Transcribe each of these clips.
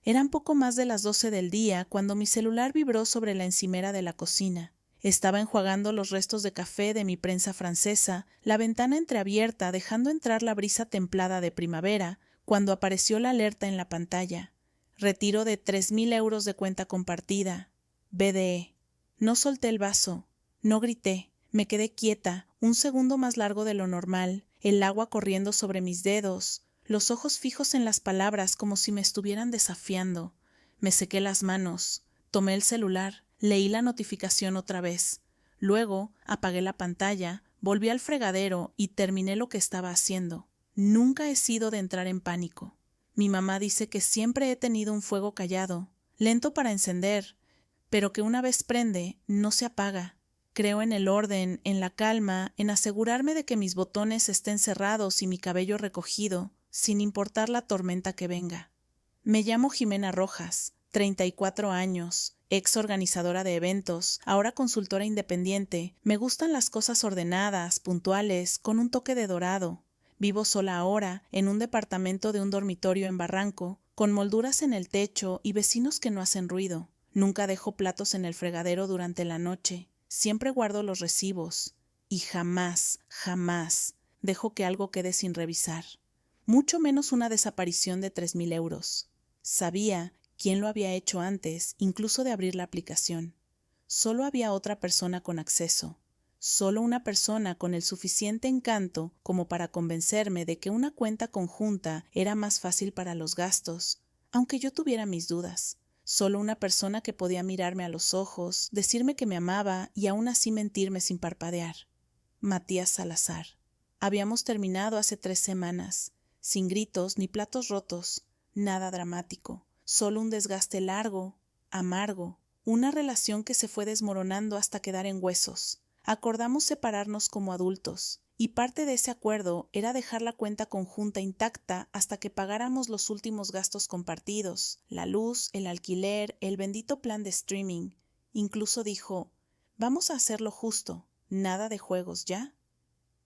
Eran poco más de las 12 del día cuando mi celular vibró sobre la encimera de la cocina. Estaba enjuagando los restos de café de mi prensa francesa, la ventana entreabierta dejando entrar la brisa templada de primavera, cuando apareció la alerta en la pantalla. Retiro de 3,000 euros de cuenta compartida. BDE. No solté el vaso. No grité. Me quedé quieta, un segundo más largo de lo normal, el agua corriendo sobre mis dedos, los ojos fijos en las palabras como si me estuvieran desafiando. Me sequé las manos. Tomé el celular. Leí la notificación otra vez. Luego apagué la pantalla, volví al fregadero y terminé lo que estaba haciendo. Nunca he sido de entrar en pánico. Mi mamá dice que siempre he tenido un fuego callado, lento para encender, pero que una vez prende, no se apaga. Creo en el orden, en la calma, en asegurarme de que mis botones estén cerrados y mi cabello recogido, sin importar la tormenta que venga. Me llamo Jimena Rojas, 34 años, ex organizadora de eventos, ahora consultora independiente. Me gustan las cosas ordenadas, puntuales, con un toque de dorado. Vivo sola ahora, en un departamento de un dormitorio en Barranco, con molduras en el techo y vecinos que no hacen ruido. Nunca dejo platos en el fregadero durante la noche. Siempre guardo los recibos. Y jamás, jamás dejo que algo quede sin revisar. Mucho menos una desaparición de 3,000 euros. Sabía quién lo había hecho antes, incluso de abrir la aplicación. Solo había otra persona con acceso. Solo una persona con el suficiente encanto como para convencerme de que una cuenta conjunta era más fácil para los gastos, aunque yo tuviera mis dudas. Solo una persona que podía mirarme a los ojos, decirme que me amaba y aún así mentirme sin parpadear. Matías Salazar. Habíamos terminado hace 3 semanas, sin gritos ni platos rotos, nada dramático, solo un desgaste largo, amargo, una relación que se fue desmoronando hasta quedar en huesos. Acordamos separarnos como adultos, y parte de ese acuerdo era dejar la cuenta conjunta intacta hasta que pagáramos los últimos gastos compartidos, la luz, el alquiler, el bendito plan de streaming. Incluso dijo, vamos a hacerlo justo, nada de juegos, ¿ya?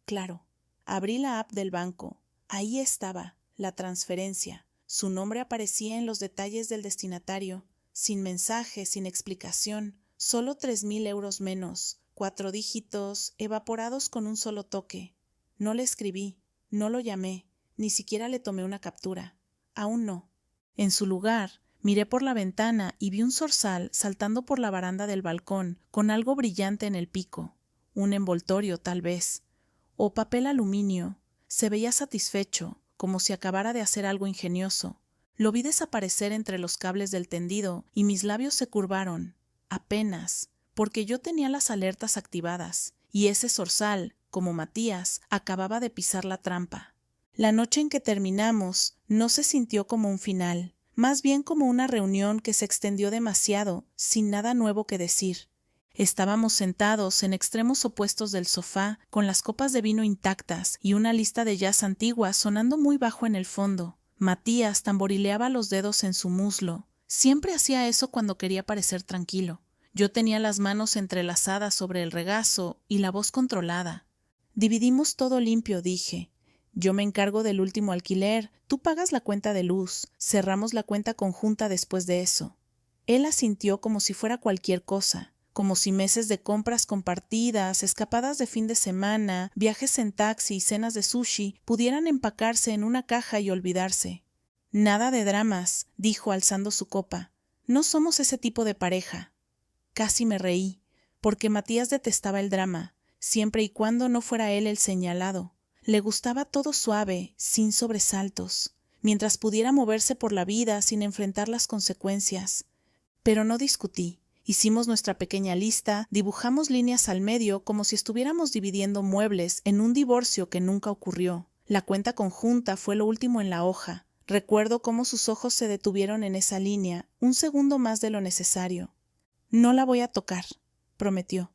Claro, abrí la app del banco. Ahí estaba, la transferencia. Su nombre aparecía en los detalles del destinatario, sin mensaje, sin explicación, solo 3,000 euros menos. 4 dígitos, evaporados con un solo toque. No le escribí, no lo llamé, ni siquiera le tomé una captura. Aún no. En su lugar, miré por la ventana y vi un zorzal saltando por la baranda del balcón con algo brillante en el pico. Un envoltorio, tal vez. O papel aluminio. Se veía satisfecho, como si acabara de hacer algo ingenioso. Lo vi desaparecer entre los cables del tendido y mis labios se curvaron. Apenas. Porque yo tenía las alertas activadas, y ese zorzal, como Matías, acababa de pisar la trampa. La noche en que terminamos no se sintió como un final, más bien como una reunión que se extendió demasiado, sin nada nuevo que decir. Estábamos sentados en extremos opuestos del sofá, con las copas de vino intactas y una lista de jazz antigua sonando muy bajo en el fondo. Matías tamborileaba los dedos en su muslo. Siempre hacía eso cuando quería parecer tranquilo. Yo tenía las manos entrelazadas sobre el regazo y la voz controlada. Dividimos todo limpio, dije. Yo me encargo del último alquiler, tú pagas la cuenta de luz, cerramos la cuenta conjunta después de eso. Él asintió como si fuera cualquier cosa, como si meses de compras compartidas, escapadas de fin de semana, viajes en taxi y cenas de sushi pudieran empacarse en una caja y olvidarse. Nada de dramas, dijo alzando su copa. No somos ese tipo de pareja. Casi me reí, porque Matías detestaba el drama, siempre y cuando no fuera él el señalado. Le gustaba todo suave, sin sobresaltos, mientras pudiera moverse por la vida sin enfrentar las consecuencias. Pero no discutí. Hicimos nuestra pequeña lista, dibujamos líneas al medio como si estuviéramos dividiendo muebles en un divorcio que nunca ocurrió. La cuenta conjunta fue lo último en la hoja. Recuerdo cómo sus ojos se detuvieron en esa línea, un segundo más de lo necesario. No la voy a tocar, prometió.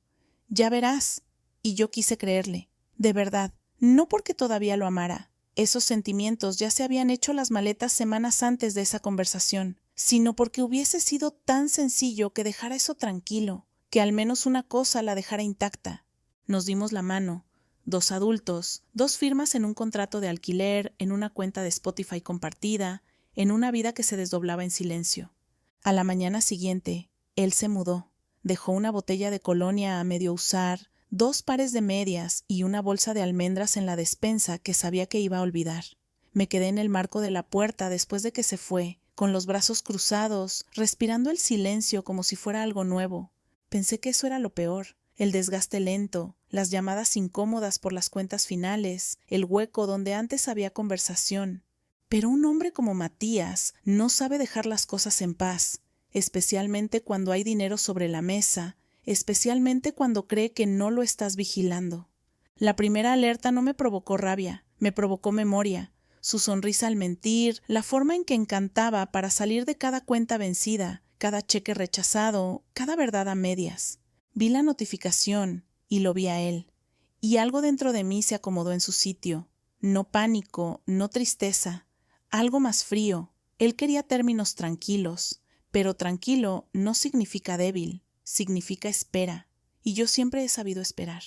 Ya verás. Y yo quise creerle. De verdad, no porque todavía lo amara. Esos sentimientos ya se habían hecho las maletas semanas antes de esa conversación, sino porque hubiese sido tan sencillo que dejara eso tranquilo, que al menos una cosa la dejara intacta. Nos dimos la mano, 2 adultos, 2 firmas en un contrato de alquiler, en una cuenta de Spotify compartida, en una vida que se desdoblaba en silencio. A la mañana siguiente, él se mudó. Dejó una botella de colonia a medio usar, 2 pares de medias y una bolsa de almendras en la despensa que sabía que iba a olvidar. Me quedé en el marco de la puerta después de que se fue, con los brazos cruzados, respirando el silencio como si fuera algo nuevo. Pensé que eso era lo peor, el desgaste lento, las llamadas incómodas por las cuentas finales, el hueco donde antes había conversación. Pero un hombre como Matías no sabe dejar las cosas en paz, especialmente cuando hay dinero sobre la mesa, especialmente cuando cree que no lo estás vigilando. La primera alerta no me provocó rabia, me provocó memoria. Su sonrisa al mentir, la forma en que encantaba para salir de cada cuenta vencida, cada cheque rechazado, cada verdad a medias. Vi la notificación y lo vi a él, y algo dentro de mí se acomodó en su sitio. No pánico, no tristeza, algo más frío. Él quería términos tranquilos, pero tranquilo no significa débil, significa espera, y yo siempre he sabido esperar.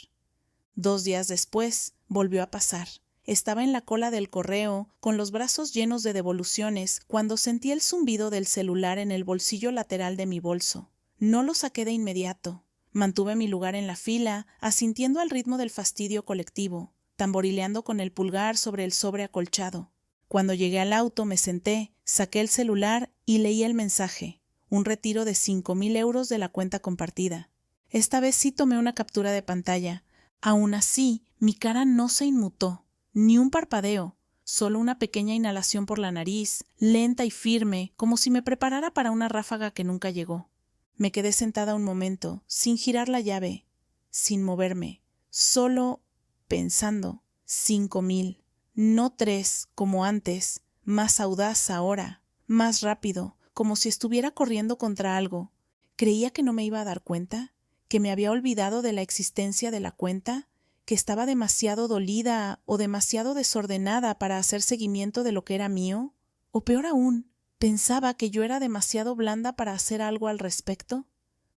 2 días después, volvió a pasar. Estaba en la cola del correo, con los brazos llenos de devoluciones, cuando sentí el zumbido del celular en el bolsillo lateral de mi bolso. No lo saqué de inmediato. Mantuve mi lugar en la fila, asintiendo al ritmo del fastidio colectivo, tamborileando con el pulgar sobre el sobre acolchado. Cuando llegué al auto me senté, saqué el celular y leí el mensaje. Un retiro de 5,000 euros de la cuenta compartida. Esta vez sí tomé una captura de pantalla. Aún así, mi cara no se inmutó. Ni un parpadeo, solo una pequeña inhalación por la nariz, lenta y firme, como si me preparara para una ráfaga que nunca llegó. Me quedé sentada un momento, sin girar la llave, sin moverme, solo pensando. 5,000, no 3, como antes, más audaz ahora, más rápido, como si estuviera corriendo contra algo. ¿Creía que no me iba a dar cuenta? ¿Que me había olvidado de la existencia de la cuenta? ¿Que estaba demasiado dolida o demasiado desordenada para hacer seguimiento de lo que era mío? O peor aún, ¿pensaba que yo era demasiado blanda para hacer algo al respecto?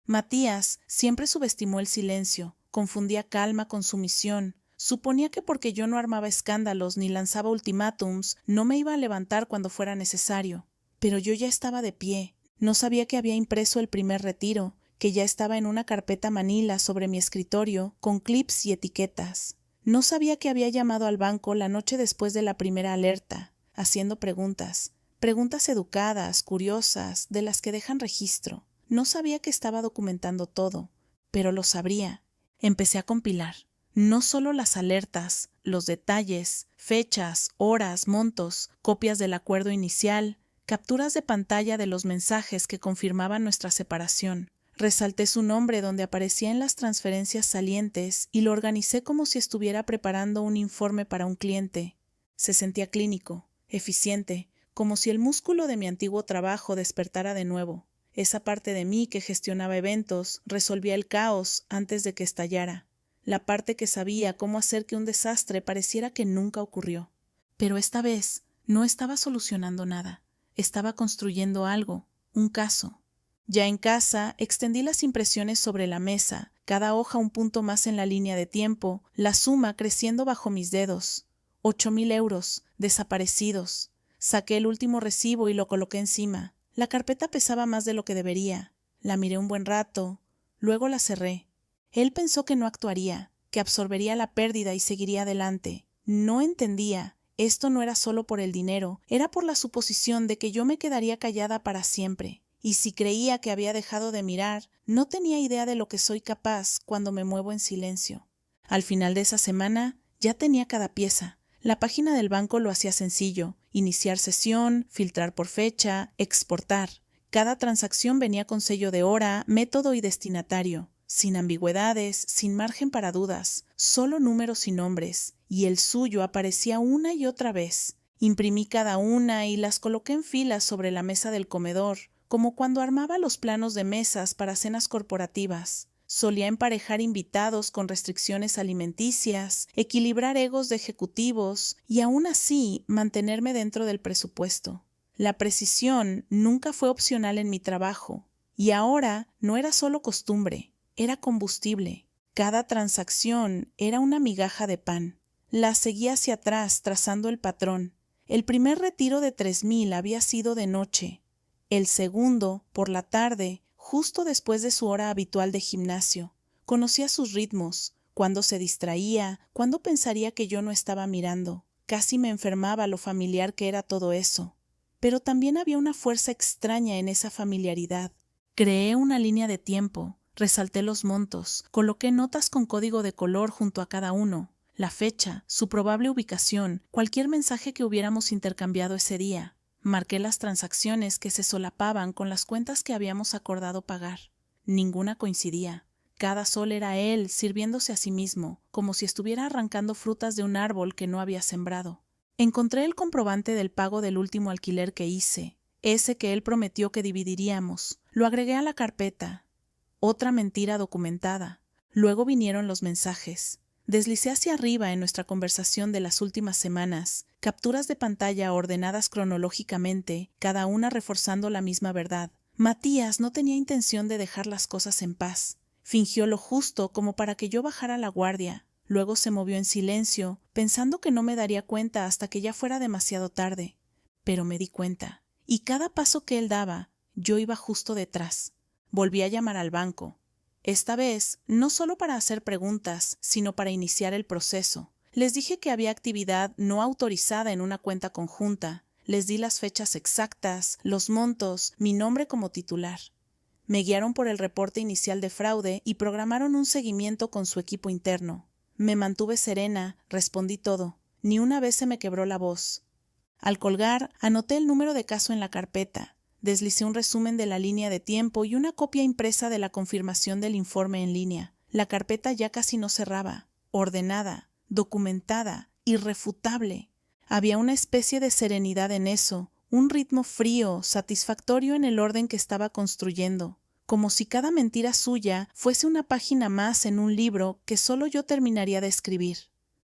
Matías siempre subestimó el silencio, confundía calma con sumisión, suponía que porque yo no armaba escándalos ni lanzaba ultimátums, no me iba a levantar cuando fuera necesario. Pero yo ya estaba de pie, no sabía que había impreso el primer retiro, que ya estaba en una carpeta manila sobre mi escritorio, con clips y etiquetas. No sabía que había llamado al banco la noche después de la primera alerta, haciendo preguntas educadas, curiosas, de las que dejan registro. No sabía que estaba documentando todo, pero lo sabría. Empecé a compilar. No solo las alertas, los detalles, fechas, horas, montos, copias del acuerdo inicial, capturas de pantalla de los mensajes que confirmaban nuestra separación. Resalté su nombre donde aparecía en las transferencias salientes y lo organicé como si estuviera preparando un informe para un cliente. Se sentía clínico, eficiente, como si el músculo de mi antiguo trabajo despertara de nuevo. Esa parte de mí que gestionaba eventos resolvía el caos antes de que estallara. La parte que sabía cómo hacer que un desastre pareciera que nunca ocurrió. Pero esta vez no estaba solucionando nada. Estaba construyendo algo, un caso. Ya en casa, extendí las impresiones sobre la mesa, cada hoja un punto más en la línea de tiempo, la suma creciendo bajo mis dedos. 8,000 euros, desaparecidos. Saqué el último recibo y lo coloqué encima. La carpeta pesaba más de lo que debería. La miré un buen rato, luego la cerré. Él pensó que no actuaría, que absorbería la pérdida y seguiría adelante. No entendía. Esto no era solo por el dinero, era por la suposición de que yo me quedaría callada para siempre. Y si creía que había dejado de mirar, no tenía idea de lo que soy capaz cuando me muevo en silencio. Al final de esa semana, ya tenía cada pieza. La página del banco lo hacía sencillo: iniciar sesión, filtrar por fecha, exportar. Cada transacción venía con sello de hora, método y destinatario, sin ambigüedades, sin margen para dudas, solo números y nombres, y el suyo aparecía una y otra vez. Imprimí cada una y las coloqué en filas sobre la mesa del comedor, como cuando armaba los planos de mesas para cenas corporativas. Solía emparejar invitados con restricciones alimenticias, equilibrar egos de ejecutivos y aún así mantenerme dentro del presupuesto. La precisión nunca fue opcional en mi trabajo, y ahora no era solo costumbre, era combustible. Cada transacción era una migaja de pan. La seguí hacia atrás trazando el patrón. El primer retiro de 3,000 había sido de noche, el segundo, por la tarde, justo después de su hora habitual de gimnasio. Conocía sus ritmos, cuándo se distraía, cuándo pensaría que yo no estaba mirando. Casi me enfermaba lo familiar que era todo eso. Pero también había una fuerza extraña en esa familiaridad. Creé una línea de tiempo, resalté los montos, coloqué notas con código de color junto a cada uno, la fecha, su probable ubicación, cualquier mensaje que hubiéramos intercambiado ese día. Marqué las transacciones que se solapaban con las cuentas que habíamos acordado pagar. Ninguna coincidía. Cada sol era él sirviéndose a sí mismo, como si estuviera arrancando frutas de un árbol que no había sembrado. Encontré el comprobante del pago del último alquiler que hice, ese que él prometió que dividiríamos. Lo agregué a la carpeta. Otra mentira documentada. Luego vinieron los mensajes. Deslicé hacia arriba en nuestra conversación de las últimas semanas, capturas de pantalla ordenadas cronológicamente, cada una reforzando la misma verdad. Matías no tenía intención de dejar las cosas en paz. Fingió lo justo como para que yo bajara la guardia. Luego se movió en silencio, pensando que no me daría cuenta hasta que ya fuera demasiado tarde. Pero me di cuenta. Y cada paso que él daba, yo iba justo detrás. Volví a llamar al banco. Esta vez, no solo para hacer preguntas, sino para iniciar el proceso. Les dije que había actividad no autorizada en una cuenta conjunta. Les di las fechas exactas, los montos, mi nombre como titular. Me guiaron por el reporte inicial de fraude y programaron un seguimiento con su equipo interno. Me mantuve serena, respondí todo. Ni una vez se me quebró la voz. Al colgar, anoté el número de caso en la carpeta. Deslicé un resumen de la línea de tiempo y una copia impresa de la confirmación del informe en línea. La carpeta ya casi no cerraba. Ordenada, documentada, irrefutable. Había una especie de serenidad en eso, un ritmo frío, satisfactorio en el orden que estaba construyendo, como si cada mentira suya fuese una página más en un libro que solo yo terminaría de escribir.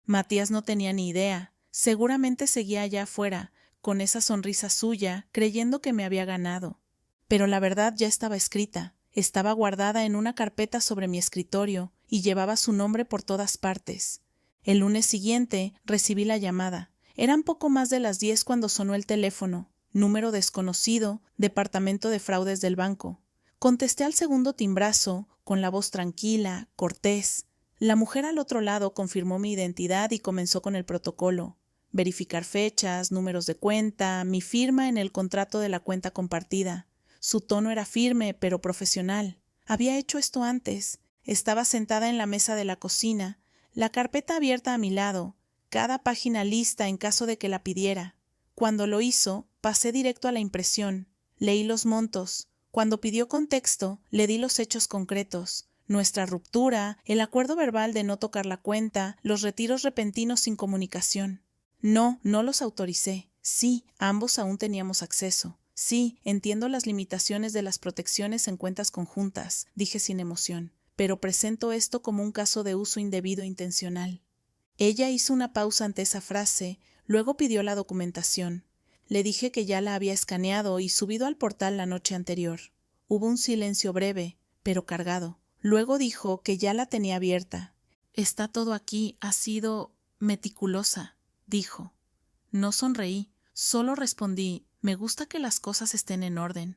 Matías no tenía ni idea, seguramente seguía allá afuera, con esa sonrisa suya, creyendo que me había ganado. Pero la verdad ya estaba escrita, estaba guardada en una carpeta sobre mi escritorio y llevaba su nombre por todas partes. El lunes siguiente recibí la llamada. Eran poco más de las 10 cuando sonó el teléfono. Número desconocido, departamento de fraudes del banco. Contesté al segundo timbrazo, con la voz tranquila, cortés. La mujer al otro lado confirmó mi identidad y comenzó con el protocolo. Verificar fechas, números de cuenta, mi firma en el contrato de la cuenta compartida. Su tono era firme, pero profesional. Había hecho esto antes. Estaba sentada en la mesa de la cocina, la carpeta abierta a mi lado, cada página lista en caso de que la pidiera. Cuando lo hizo, pasé directo a la impresión. Leí los montos. Cuando pidió contexto, le di los hechos concretos. Nuestra ruptura, el acuerdo verbal de no tocar la cuenta, los retiros repentinos sin comunicación. No los autoricé. Sí, ambos aún teníamos acceso. Sí, entiendo las limitaciones de las protecciones en cuentas conjuntas, dije sin emoción, pero presento esto como un caso de uso indebido intencional. Ella hizo una pausa ante esa frase, luego pidió la documentación. Le dije que ya la había escaneado y subido al portal la noche anterior. Hubo un silencio breve, pero cargado. Luego dijo que ya la tenía abierta. Está todo aquí, ha sido meticulosa, dijo. No sonreí, solo respondí, me gusta que las cosas estén en orden.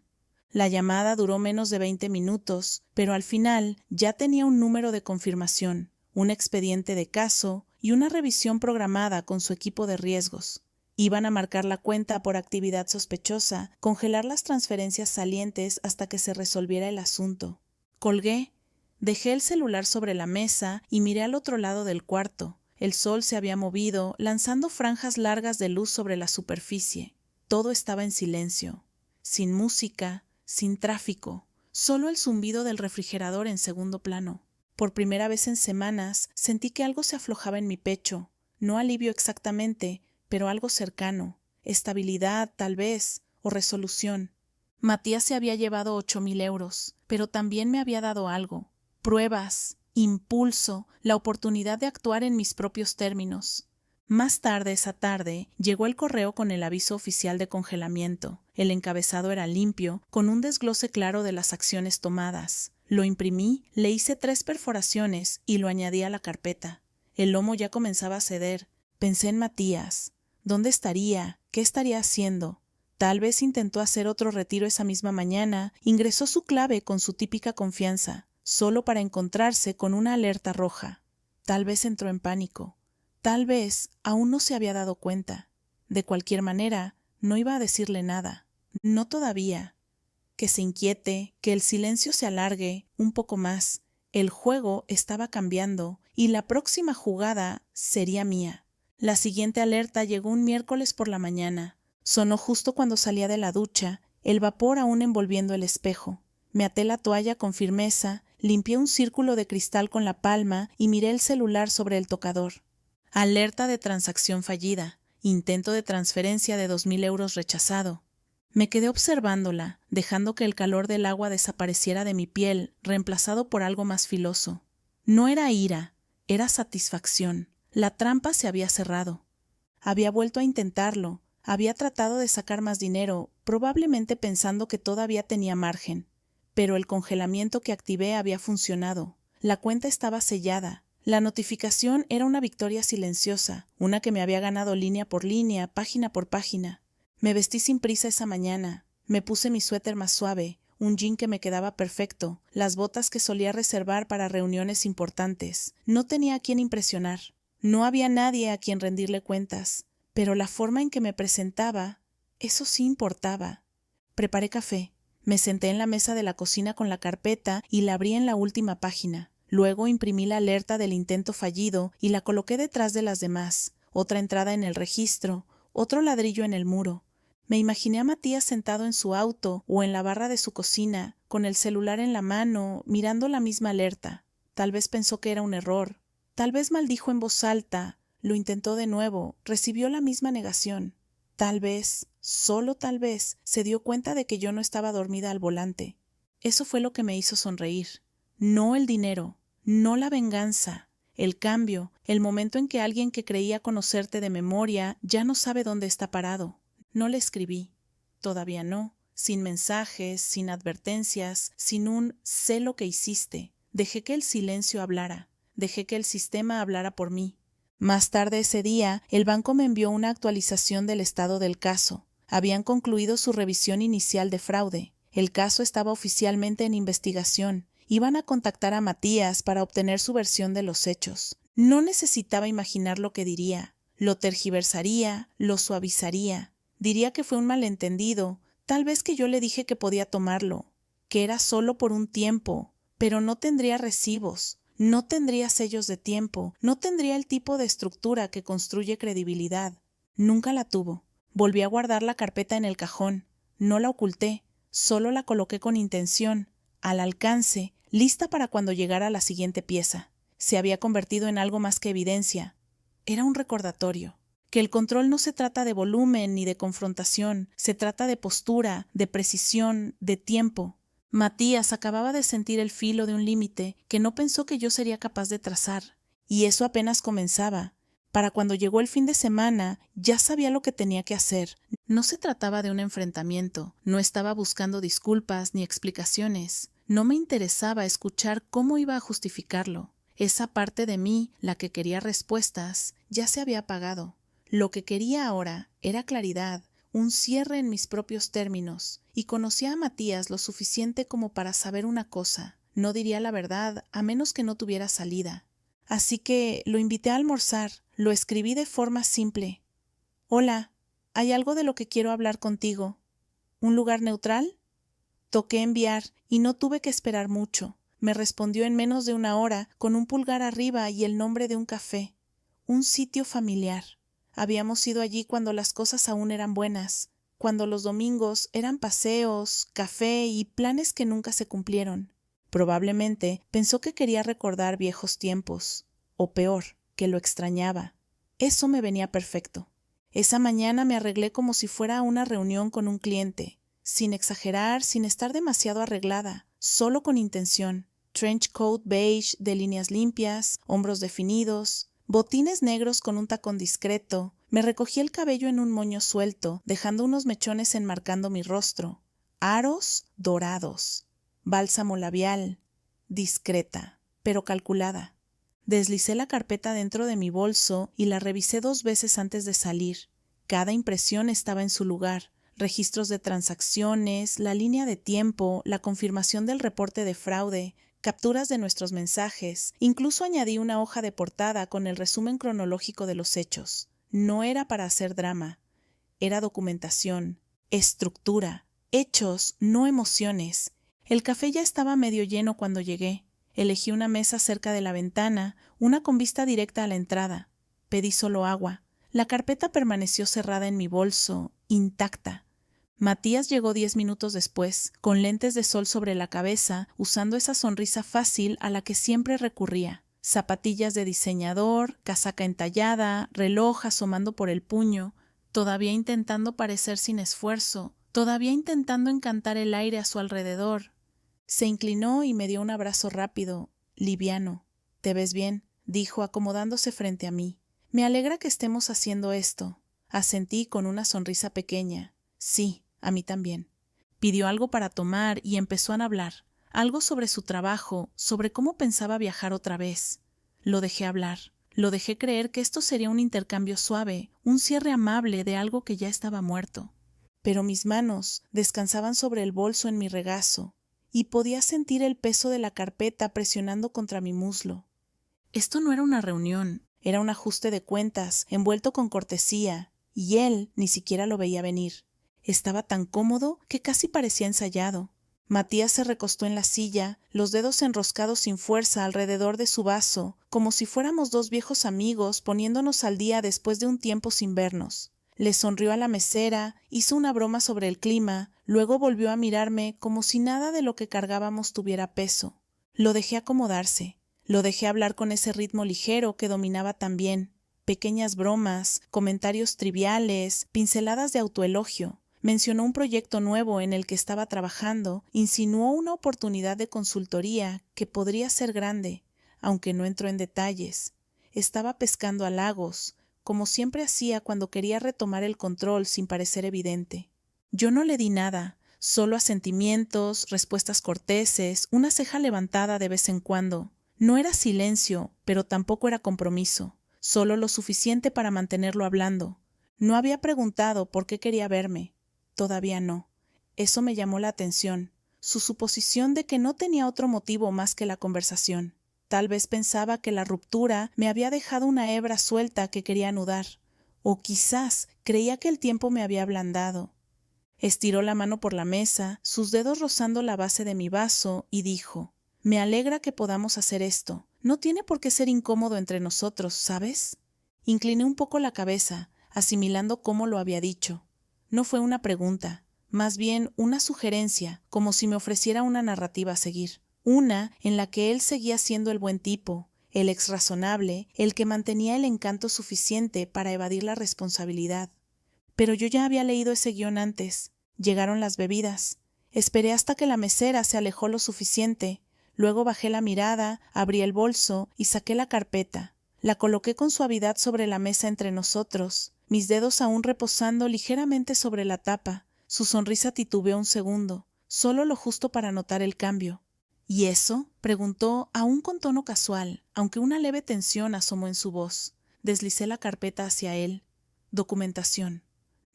La llamada duró menos de 20 minutos, pero al final ya tenía un número de confirmación, un expediente de caso y una revisión programada con su equipo de riesgos. Iban a marcar la cuenta por actividad sospechosa, congelar las transferencias salientes hasta que se resolviera el asunto. Colgué, dejé el celular sobre la mesa y miré al otro lado del cuarto. El sol se había movido, lanzando franjas largas de luz sobre la superficie. Todo estaba en silencio, sin música, sin tráfico, solo el zumbido del refrigerador en segundo plano. Por primera vez en semanas sentí que algo se aflojaba en mi pecho, no alivio exactamente, pero algo cercano, estabilidad tal vez, o resolución. Matías se había llevado 8,000 euros, pero también me había dado algo, pruebas, impulso, la oportunidad de actuar en mis propios términos. Más tarde esa tarde llegó el correo con el aviso oficial de congelamiento. El encabezado era limpio, con un desglose claro de las acciones tomadas. Lo imprimí, le hice 3 perforaciones y lo añadí a la carpeta. El lomo ya comenzaba a ceder. Pensé en Matías. ¿Dónde estaría? ¿Qué estaría haciendo? Tal vez intentó hacer otro retiro esa misma mañana, ingresó su clave con su típica confianza, solo para encontrarse con una alerta roja. Tal vez entró en pánico. Tal vez aún no se había dado cuenta. De cualquier manera, no iba a decirle nada. No todavía. Que se inquiete, que el silencio se alargue un poco más. El juego estaba cambiando y la próxima jugada sería mía. La siguiente alerta llegó un miércoles por la mañana. Sonó justo cuando salía de la ducha, el vapor aún envolviendo el espejo. Me até la toalla con firmeza, limpié un círculo de cristal con la palma y miré el celular sobre el tocador. Alerta de transacción fallida. Intento de transferencia de 2.000 euros rechazado. Me quedé observándola, dejando que el calor del agua desapareciera de mi piel, reemplazado por algo más filoso. No era ira, era satisfacción. La trampa se había cerrado. Había vuelto a intentarlo, había tratado de sacar más dinero, probablemente pensando que todavía tenía margen. Pero el congelamiento que activé había funcionado. La cuenta estaba sellada. La notificación era una victoria silenciosa, una que me había ganado línea por línea, página por página. Me vestí sin prisa esa mañana. Me puse mi suéter más suave, un jean que me quedaba perfecto, las botas que solía reservar para reuniones importantes. No tenía a quién impresionar. No había nadie a quien rendirle cuentas. Pero la forma en que me presentaba, eso sí importaba. Preparé café. Me senté en la mesa de la cocina con la carpeta y la abrí en la última página. Luego imprimí la alerta del intento fallido y la coloqué detrás de las demás. Otra entrada en el registro, otro ladrillo en el muro. Me imaginé a Matías sentado en su auto o en la barra de su cocina, con el celular en la mano, mirando la misma alerta. Tal vez pensó que era un error. Tal vez maldijo en voz alta. Lo intentó de nuevo, recibió la misma negación. Tal vez, solo tal vez, se dio cuenta de que yo no estaba dormida al volante. Eso fue lo que me hizo sonreír. No el dinero, no la venganza, el cambio, el momento en que alguien que creía conocerte de memoria ya no sabe dónde está parado. No le escribí. Todavía no. Sin mensajes, sin advertencias, sin un sé lo que hiciste. Dejé que el silencio hablara. Dejé que el sistema hablara por mí. Más tarde ese día, el banco me envió una actualización del estado del caso. Habían concluido su revisión inicial de fraude. El caso estaba oficialmente en investigación. Iban a contactar a Matías para obtener su versión de los hechos. No necesitaba imaginar lo que diría. Lo tergiversaría, lo suavizaría. Diría que fue un malentendido, tal vez que yo le dije que podía tomarlo, que era solo por un tiempo, pero no tendría recibos, no tendría sellos de tiempo, no tendría el tipo de estructura que construye credibilidad. Nunca la tuvo. Volví a guardar la carpeta en el cajón. No la oculté, solo la coloqué con intención, al alcance, lista para cuando llegara la siguiente pieza. Se había convertido en algo más que evidencia. Era un recordatorio. Que el control no se trata de volumen ni de confrontación, se trata de postura, de precisión, de tiempo. Matías acababa de sentir el filo de un límite que no pensó que yo sería capaz de trazar, y eso apenas comenzaba. Para cuando llegó el fin de semana, ya sabía lo que tenía que hacer. No se trataba de un enfrentamiento, no estaba buscando disculpas ni explicaciones. No me interesaba escuchar cómo iba a justificarlo. Esa parte de mí, la que quería respuestas, ya se había apagado. Lo que quería ahora era claridad, un cierre en mis propios términos, y conocía a Matías lo suficiente como para saber una cosa: no diría la verdad a menos que no tuviera salida. Así que lo invité a almorzar, lo escribí de forma simple. Hola, hay algo de lo que quiero hablar contigo. ¿Un lugar neutral? Toqué enviar y no tuve que esperar mucho. Me respondió en menos de una hora con un pulgar arriba y el nombre de un café. Un sitio familiar. Habíamos ido allí cuando las cosas aún eran buenas, cuando los domingos eran paseos, café y planes que nunca se cumplieron. Probablemente pensó que quería recordar viejos tiempos, o peor, que lo extrañaba. Eso me venía perfecto. Esa mañana me arreglé como si fuera a una reunión con un cliente, sin exagerar, sin estar demasiado arreglada, solo con intención. Trench coat beige de líneas limpias, hombros definidos, botines negros con un tacón discreto. Me recogí el cabello en un moño suelto, dejando unos mechones enmarcando mi rostro. Aros dorados. Bálsamo labial. Discreta, pero calculada. Deslicé la carpeta dentro de mi bolso y la revisé 2 veces antes de salir. Cada impresión estaba en su lugar: registros de transacciones, la línea de tiempo, la confirmación del reporte de fraude, capturas de nuestros mensajes. Incluso añadí una hoja de portada con el resumen cronológico de los hechos. No era para hacer drama. Era documentación, estructura, hechos, no emociones. El café ya estaba medio lleno cuando llegué. Elegí una mesa cerca de la ventana, una con vista directa a la entrada. Pedí solo agua. La carpeta permaneció cerrada en mi bolso, intacta. Matías llegó 10 minutos después, con lentes de sol sobre la cabeza, usando esa sonrisa fácil a la que siempre recurría. Zapatillas de diseñador, casaca entallada, reloj asomando por el puño, todavía intentando parecer sin esfuerzo, todavía intentando encantar el aire a su alrededor. Se inclinó y me dio un abrazo rápido, liviano. «¿Te ves bien?», dijo, acomodándose frente a mí. «Me alegra que estemos haciendo esto», asentí con una sonrisa pequeña. «Sí, a mí también». Pidió algo para tomar y empezó a hablar, algo sobre su trabajo, sobre cómo pensaba viajar otra vez. Lo dejé hablar, lo dejé creer que esto sería un intercambio suave, un cierre amable de algo que ya estaba muerto. Pero mis manos descansaban sobre el bolso en mi regazo, y podía sentir el peso de la carpeta presionando contra mi muslo. Esto no era una reunión, era un ajuste de cuentas, envuelto con cortesía, y él ni siquiera lo veía venir. Estaba tan cómodo que casi parecía ensayado. Matías se recostó en la silla, los dedos enroscados sin fuerza alrededor de su vaso, como si fuéramos dos viejos amigos poniéndonos al día después de un tiempo sin vernos. Le sonrió a la mesera, hizo una broma sobre el clima, luego volvió a mirarme como si nada de lo que cargábamos tuviera peso. Lo dejé acomodarse, lo dejé hablar con ese ritmo ligero que dominaba tan bien. Pequeñas bromas, comentarios triviales, pinceladas de autoelogio. Mencionó un proyecto nuevo en el que estaba trabajando, insinuó una oportunidad de consultoría que podría ser grande, aunque no entró en detalles. Estaba pescando halagos, como siempre hacía cuando quería retomar el control sin parecer evidente. Yo no le di nada, solo asentimientos, respuestas corteses, una ceja levantada de vez en cuando. No era silencio, pero tampoco era compromiso, solo lo suficiente para mantenerlo hablando. No había preguntado por qué quería verme. Todavía no. Eso me llamó la atención, su suposición de que no tenía otro motivo más que la conversación. Tal vez pensaba que la ruptura me había dejado una hebra suelta que quería anudar, o quizás creía que el tiempo me había ablandado. Estiró la mano por la mesa, sus dedos rozando la base de mi vaso, y dijo: «Me alegra que podamos hacer esto. No tiene por qué ser incómodo entre nosotros, ¿sabes?». Incliné un poco la cabeza, asimilando cómo lo había dicho. No fue una pregunta, más bien una sugerencia, como si me ofreciera una narrativa a seguir. Una en la que él seguía siendo el buen tipo, el ex razonable, el que mantenía el encanto suficiente para evadir la responsabilidad. Pero yo ya había leído ese guión antes. Llegaron las bebidas. Esperé hasta que la mesera se alejó lo suficiente. Luego bajé la mirada, abrí el bolso y saqué la carpeta. La coloqué con suavidad sobre la mesa entre nosotros, mis dedos aún reposando ligeramente sobre la tapa. Su sonrisa titubeó un segundo, solo lo justo para notar el cambio. «¿Y eso?», preguntó, aún con tono casual, aunque una leve tensión asomó en su voz. Deslicé la carpeta hacia él. «Documentación».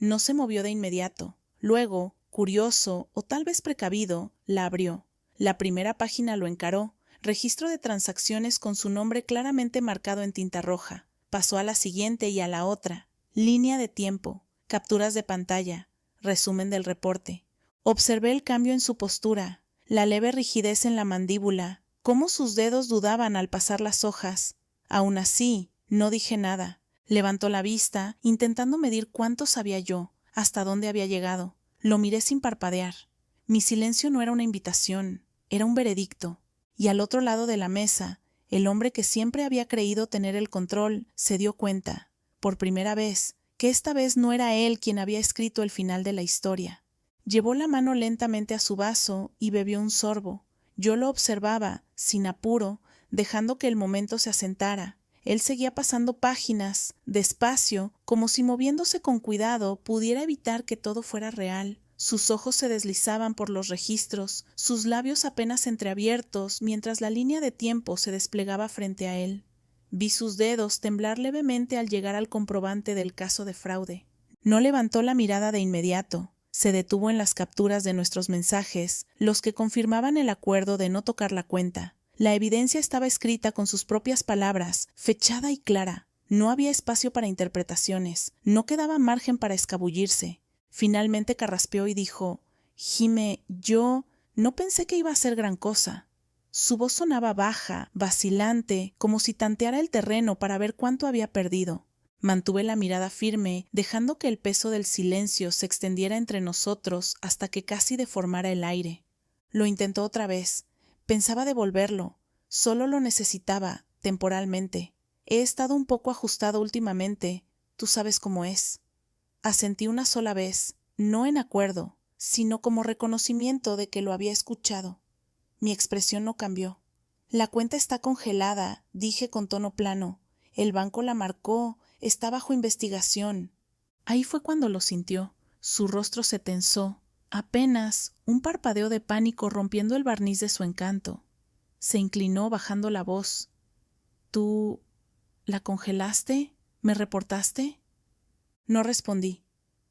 No se movió de inmediato. Luego, curioso o tal vez precavido, la abrió. La primera página lo encaró. Registro de transacciones con su nombre claramente marcado en tinta roja. Pasó a la siguiente y a la otra. Línea de tiempo, capturas de pantalla, resumen del reporte. Observé el cambio en su postura, la leve rigidez en la mandíbula, cómo sus dedos dudaban al pasar las hojas. Aún así, no dije nada. Levantó la vista, intentando medir cuánto sabía yo, hasta dónde había llegado. Lo miré sin parpadear. Mi silencio no era una invitación, era un veredicto. Y al otro lado de la mesa, el hombre que siempre había creído tener el control se dio cuenta, por primera vez, que esta vez no era él quien había escrito el final de la historia. Llevó la mano lentamente a su vaso y bebió un sorbo. Yo lo observaba, sin apuro, dejando que el momento se asentara. Él seguía pasando páginas, despacio, como si moviéndose con cuidado pudiera evitar que todo fuera real. Sus ojos se deslizaban por los registros, sus labios apenas entreabiertos mientras la línea de tiempo se desplegaba frente a él. Vi sus dedos temblar levemente al llegar al comprobante del caso de fraude. No levantó la mirada de inmediato. Se detuvo en las capturas de nuestros mensajes, los que confirmaban el acuerdo de no tocar la cuenta. La evidencia estaba escrita con sus propias palabras, fechada y clara. No había espacio para interpretaciones, no quedaba margen para escabullirse. Finalmente carraspeó y dijo: «Jime, yo no pensé que iba a ser gran cosa». Su voz sonaba baja, vacilante, como si tanteara el terreno para ver cuánto había perdido. Mantuve la mirada firme, dejando que el peso del silencio se extendiera entre nosotros hasta que casi deformara el aire. Lo intentó otra vez. Pensaba devolverlo. Solo lo necesitaba, temporalmente. He estado un poco ajustado últimamente. Tú sabes cómo es. Asentí una sola vez, no en acuerdo, sino como reconocimiento de que lo había escuchado. Mi expresión no cambió. «La cuenta está congelada», dije con tono plano. «El banco la marcó, está bajo investigación». Ahí fue cuando lo sintió. Su rostro se tensó. Apenas un parpadeo de pánico rompiendo el barniz de su encanto. Se inclinó bajando la voz. «¿Tú la congelaste? ¿Me reportaste?» No respondí.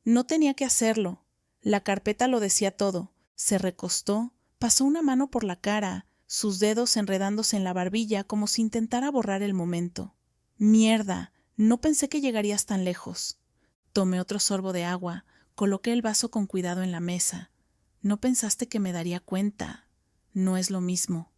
No tenía que hacerlo. La carpeta lo decía todo. Se recostó, pasó una mano por la cara, sus dedos enredándose en la barbilla como si intentara borrar el momento. «Mierda, no pensé que llegarías tan lejos». Tomé otro sorbo de agua, coloqué el vaso con cuidado en la mesa. «No pensaste que me daría cuenta. No es lo mismo».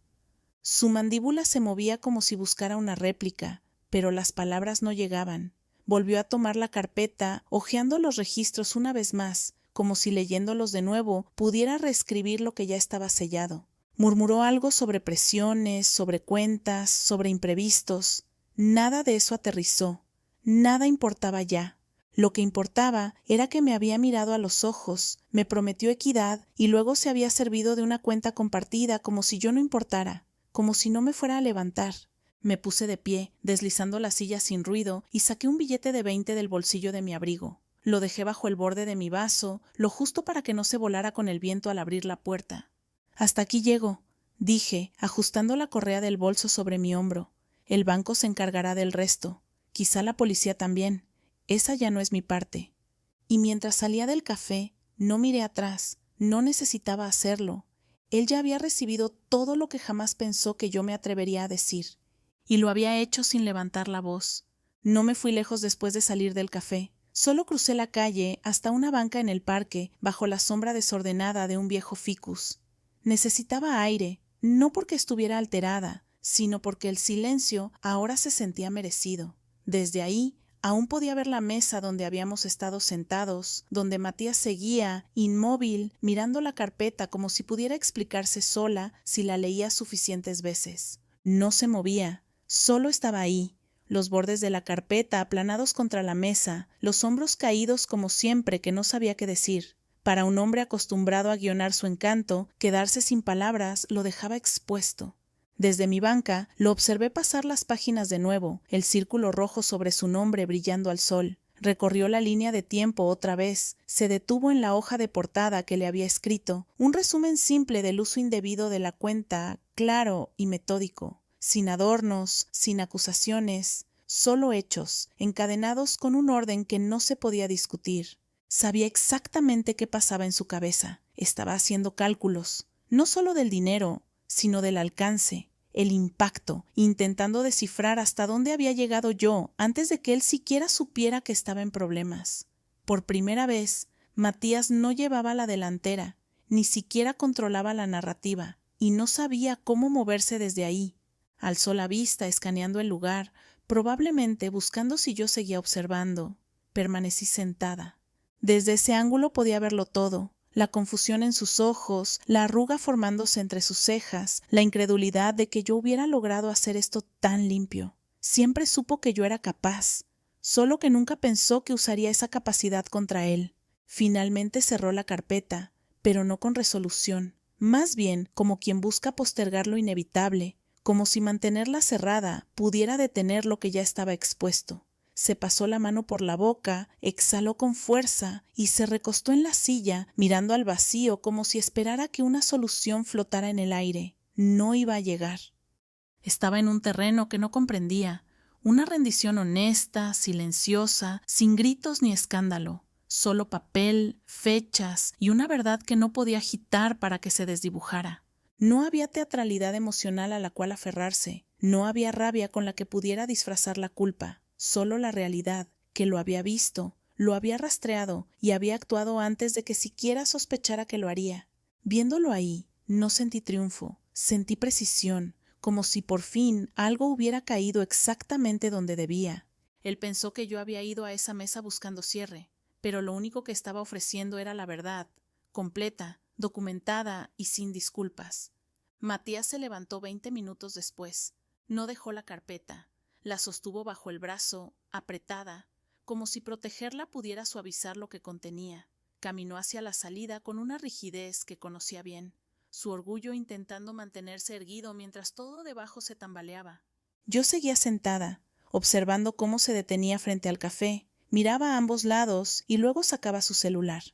Su mandíbula se movía como si buscara una réplica, pero las palabras no llegaban. Volvió a tomar la carpeta, hojeando los registros una vez más, como si leyéndolos de nuevo pudiera reescribir lo que ya estaba sellado. Murmuró algo sobre presiones, sobre cuentas, sobre imprevistos. Nada de eso aterrizó. Nada importaba ya. Lo que importaba era que me había mirado a los ojos, me prometió equidad y luego se había servido de una cuenta compartida como si yo no importara, como si no me fuera a levantar. Me puse de pie, deslizando la silla sin ruido, y saqué un billete de 20 del bolsillo de mi abrigo. Lo dejé bajo el borde de mi vaso, lo justo para que no se volara con el viento al abrir la puerta. «Hasta aquí llego», dije, ajustando la correa del bolso sobre mi hombro. «El banco se encargará del resto. Quizá la policía también. Esa ya no es mi parte». Y mientras salía del café, no miré atrás. No necesitaba hacerlo. Él ya había recibido todo lo que jamás pensó que yo me atrevería a decir. Y lo había hecho sin levantar la voz. No me fui lejos después de salir del café. Solo crucé la calle hasta una banca en el parque, bajo la sombra desordenada de un viejo ficus. Necesitaba aire, no porque estuviera alterada, sino porque el silencio ahora se sentía merecido. Desde ahí aún podía ver la mesa donde habíamos estado sentados, donde Matías seguía, inmóvil, mirando la carpeta como si pudiera explicarse sola si la leía suficientes veces. No se movía. Solo estaba ahí, los bordes de la carpeta aplanados contra la mesa, los hombros caídos como siempre que no sabía qué decir. Para un hombre acostumbrado a guionar su encanto, quedarse sin palabras lo dejaba expuesto. Desde mi banca lo observé pasar las páginas de nuevo, el círculo rojo sobre su nombre brillando al sol. Recorrió la línea de tiempo otra vez, se detuvo en la hoja de portada que le había escrito, un resumen simple del uso indebido de la cuenta, claro y metódico. Sin adornos, sin acusaciones, solo hechos, encadenados con un orden que no se podía discutir. Sabía exactamente qué pasaba en su cabeza. Estaba haciendo cálculos, no solo del dinero, sino del alcance, el impacto, intentando descifrar hasta dónde había llegado yo antes de que él siquiera supiera que estaba en problemas. Por primera vez, Matías no llevaba la delantera, ni siquiera controlaba la narrativa, y no sabía cómo moverse desde ahí. Alzó la vista, escaneando el lugar, probablemente buscando si yo seguía observando. Permanecí sentada. Desde ese ángulo podía verlo todo, la confusión en sus ojos, la arruga formándose entre sus cejas, la incredulidad de que yo hubiera logrado hacer esto tan limpio. Siempre supo que yo era capaz, solo que nunca pensó que usaría esa capacidad contra él. Finalmente cerró la carpeta, pero no con resolución, más bien como quien busca postergar lo inevitable, como si mantenerla cerrada pudiera detener lo que ya estaba expuesto. Se pasó la mano por la boca, exhaló con fuerza y se recostó en la silla, mirando al vacío como si esperara que una solución flotara en el aire. No iba a llegar. Estaba en un terreno que no comprendía, una rendición honesta, silenciosa, sin gritos ni escándalo. solo papel, fechas y una verdad que no podía agitar para que se desdibujara. No había teatralidad emocional a la cual aferrarse, no había rabia con la que pudiera disfrazar la culpa, solo la realidad, que lo había visto, lo había rastreado y había actuado antes de que siquiera sospechara que lo haría. Viéndolo ahí, no sentí triunfo, sentí precisión, como si por fin algo hubiera caído exactamente donde debía. Él pensó que yo había ido a esa mesa buscando cierre, pero lo único que estaba ofreciendo era la verdad, completa, documentada y sin disculpas. Matías se levantó 20 minutos después. No dejó la carpeta, la sostuvo bajo el brazo, apretada, como si protegerla pudiera suavizar lo que contenía. Caminó hacia la salida con una rigidez que conocía bien, su orgullo intentando mantenerse erguido mientras todo debajo se tambaleaba. Yo seguía sentada, observando cómo se detenía frente al café, miraba a ambos lados y luego sacaba su celular.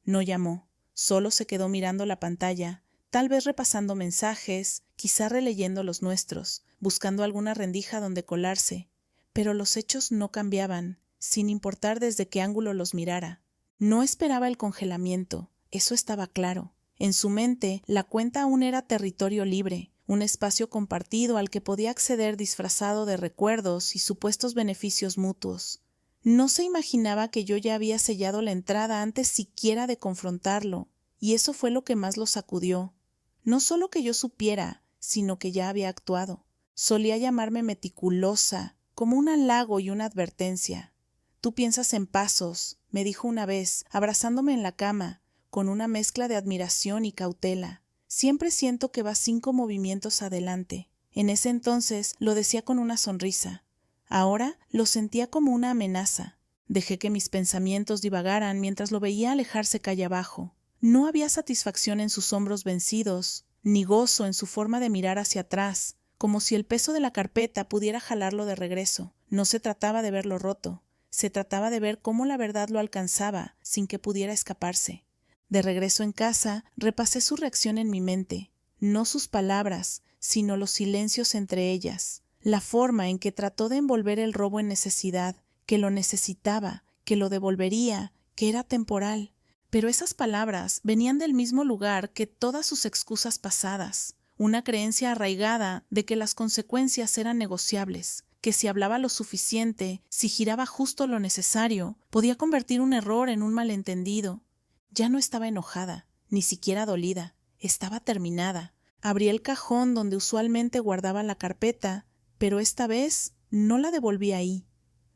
No llamó, solo se quedó mirando la pantalla, tal vez repasando mensajes, quizá releyendo los nuestros, buscando alguna rendija donde colarse, pero los hechos no cambiaban, sin importar desde qué ángulo los mirara. No esperaba el congelamiento, eso estaba claro. En su mente, la cuenta aún era territorio libre, un espacio compartido al que podía acceder disfrazado de recuerdos y supuestos beneficios mutuos. No se imaginaba que yo ya había sellado la entrada antes siquiera de confrontarlo, y eso fue lo que más lo sacudió. No solo que yo supiera, sino que ya había actuado. Solía llamarme meticulosa, como un halago y una advertencia. «Tú piensas en pasos», me dijo una vez, abrazándome en la cama, con una mezcla de admiración y cautela. «Siempre siento que vas 5 movimientos adelante». En ese entonces lo decía con una sonrisa. Ahora lo sentía como una amenaza. Dejé que mis pensamientos divagaran mientras lo veía alejarse calle abajo. No había satisfacción en sus hombros vencidos, ni gozo en su forma de mirar hacia atrás, como si el peso de la carpeta pudiera jalarlo de regreso. No se trataba de verlo roto, se trataba de ver cómo la verdad lo alcanzaba sin que pudiera escaparse. De regreso en casa, repasé su reacción en mi mente, no sus palabras, sino los silencios entre ellas, la forma en que trató de envolver el robo en necesidad, que lo necesitaba, que lo devolvería, que era temporal. Pero esas palabras venían del mismo lugar que todas sus excusas pasadas, una creencia arraigada de que las consecuencias eran negociables, que si hablaba lo suficiente, si giraba justo lo necesario, podía convertir un error en un malentendido. Ya no estaba enojada, ni siquiera dolida, estaba terminada. Abrí el cajón donde usualmente guardaba la carpeta, pero esta vez no la devolví ahí.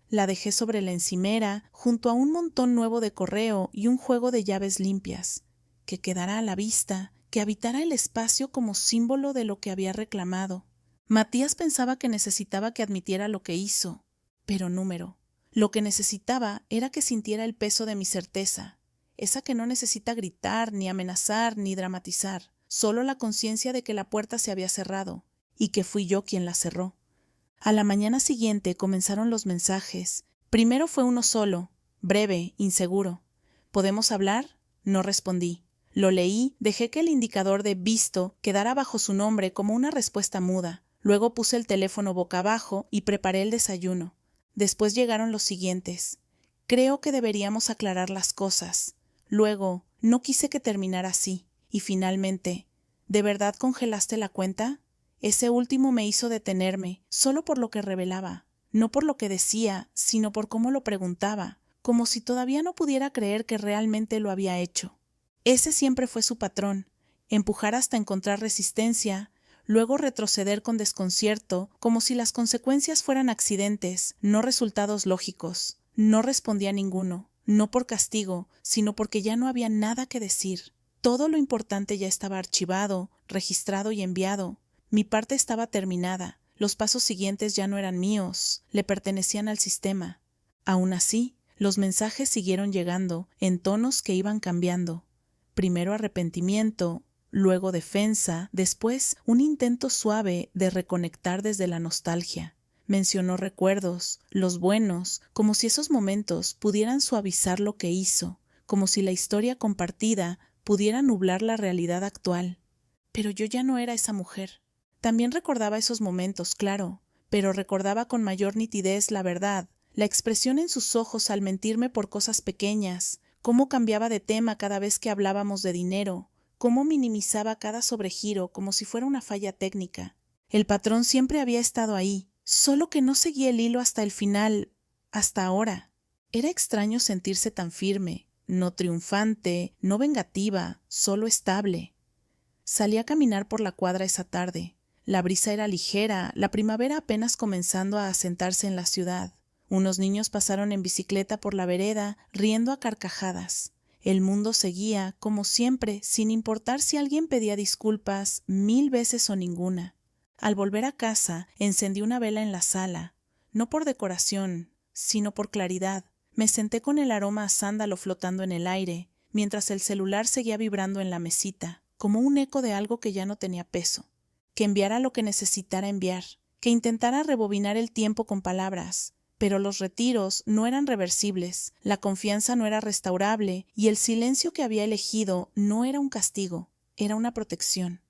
La dejé sobre la encimera, junto a un montón nuevo de correo y un juego de llaves limpias, que quedara a la vista, que habitara el espacio como símbolo de lo que había reclamado. Matías pensaba que necesitaba que admitiera lo que hizo, pero número. Lo que necesitaba era que sintiera el peso de mi certeza, esa que no necesita gritar, ni amenazar, ni dramatizar, solo la conciencia de que la puerta se había cerrado, y que fui yo quien la cerró. A la mañana siguiente comenzaron los mensajes. Primero fue uno solo, breve, inseguro. ¿Podemos hablar? No respondí. Lo leí, dejé que el indicador de visto quedara bajo su nombre como una respuesta muda. Luego puse el teléfono boca abajo y preparé el desayuno. Después llegaron los siguientes. Creo que deberíamos aclarar las cosas. Luego, no quise que terminara así. Y finalmente, ¿de verdad congelaste la cuenta? Ese último me hizo detenerme, solo por lo que revelaba, no por lo que decía, sino por cómo lo preguntaba, como si todavía no pudiera creer que realmente lo había hecho. Ese siempre fue su patrón, empujar hasta encontrar resistencia, luego retroceder con desconcierto, como si las consecuencias fueran accidentes, no resultados lógicos. No respondía a ninguno, no por castigo, sino porque ya no había nada que decir. Todo lo importante ya estaba archivado, registrado y enviado. Mi parte estaba terminada, los pasos siguientes ya no eran míos, le pertenecían al sistema. Aún así, los mensajes siguieron llegando, en tonos que iban cambiando. Primero arrepentimiento, luego defensa, después un intento suave de reconectar desde la nostalgia. Mencionó recuerdos, los buenos, como si esos momentos pudieran suavizar lo que hizo, como si la historia compartida pudiera nublar la realidad actual. Pero yo ya no era esa mujer. También recordaba esos momentos, claro, pero recordaba con mayor nitidez la verdad, la expresión en sus ojos al mentirme por cosas pequeñas, cómo cambiaba de tema cada vez que hablábamos de dinero, cómo minimizaba cada sobregiro como si fuera una falla técnica. El patrón siempre había estado ahí, solo que no seguía el hilo hasta el final, hasta ahora. Era extraño sentirse tan firme, no triunfante, no vengativa, solo estable. Salí a caminar por la cuadra esa tarde. La brisa era ligera, la primavera apenas comenzando a asentarse en la ciudad. Unos niños pasaron en bicicleta por la vereda, riendo a carcajadas. El mundo seguía, como siempre, sin importar si alguien pedía disculpas 1000 veces o ninguna. Al volver a casa, encendí una vela en la sala, no por decoración, sino por claridad. Me senté con el aroma a sándalo flotando en el aire, mientras el celular seguía vibrando en la mesita, como un eco de algo que ya no tenía peso. Que enviara lo que necesitara enviar, que intentara rebobinar el tiempo con palabras, pero los retiros no eran reversibles, la confianza no era restaurable y el silencio que había elegido no era un castigo, era una protección.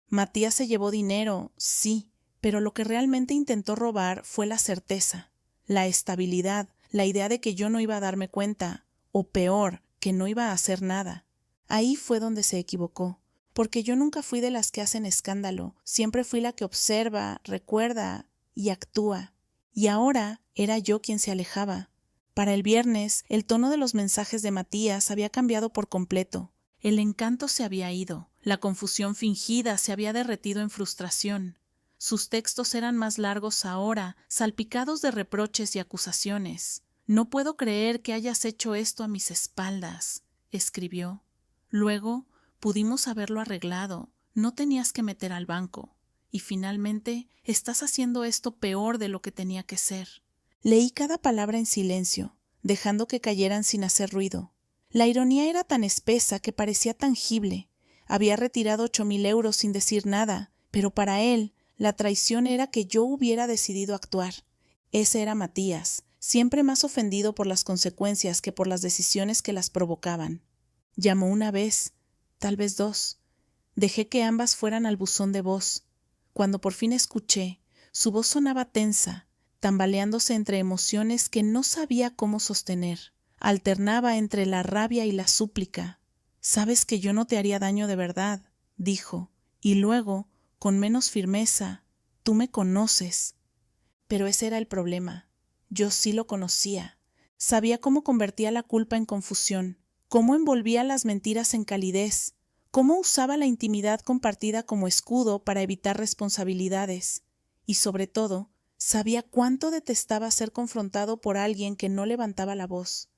Matías se llevó dinero, sí, pero lo que realmente intentó robar fue la certeza, la estabilidad, la idea de que yo no iba a darme cuenta, o peor, que no iba a hacer nada. Ahí fue donde se equivocó, porque yo nunca fui de las que hacen escándalo, siempre fui la que observa, recuerda y actúa. Y ahora era yo quien se alejaba. Para el viernes, el tono de los mensajes de Matías había cambiado por completo. El encanto se había ido, la confusión fingida se había derretido en frustración. Sus textos eran más largos ahora, salpicados de reproches y acusaciones. «No puedo creer que hayas hecho esto a mis espaldas», escribió. Luego, pudimos haberlo arreglado, no tenías que meter al banco. Y finalmente, estás haciendo esto peor de lo que tenía que ser. Leí cada palabra en silencio, dejando que cayeran sin hacer ruido. La ironía era tan espesa que parecía tangible. Había retirado 8,000 euros sin decir nada, pero para él, la traición era que yo hubiera decidido actuar. Ese era Matías, siempre más ofendido por las consecuencias que por las decisiones que las provocaban. Llamó una vez, tal vez 2. Dejé que ambas fueran al buzón de voz. Cuando por fin escuché, su voz sonaba tensa, tambaleándose entre emociones que no sabía cómo sostener. Alternaba entre la rabia y la súplica. «Sabes que yo no te haría daño de verdad», dijo, y luego, con menos firmeza, «tú me conoces». Pero ese era el problema. Yo sí lo conocía. Sabía cómo convertía la culpa en confusión, cómo envolvía las mentiras en calidez, cómo usaba la intimidad compartida como escudo para evitar responsabilidades. Y sobre todo, sabía cuánto detestaba ser confrontado por alguien que no levantaba la voz.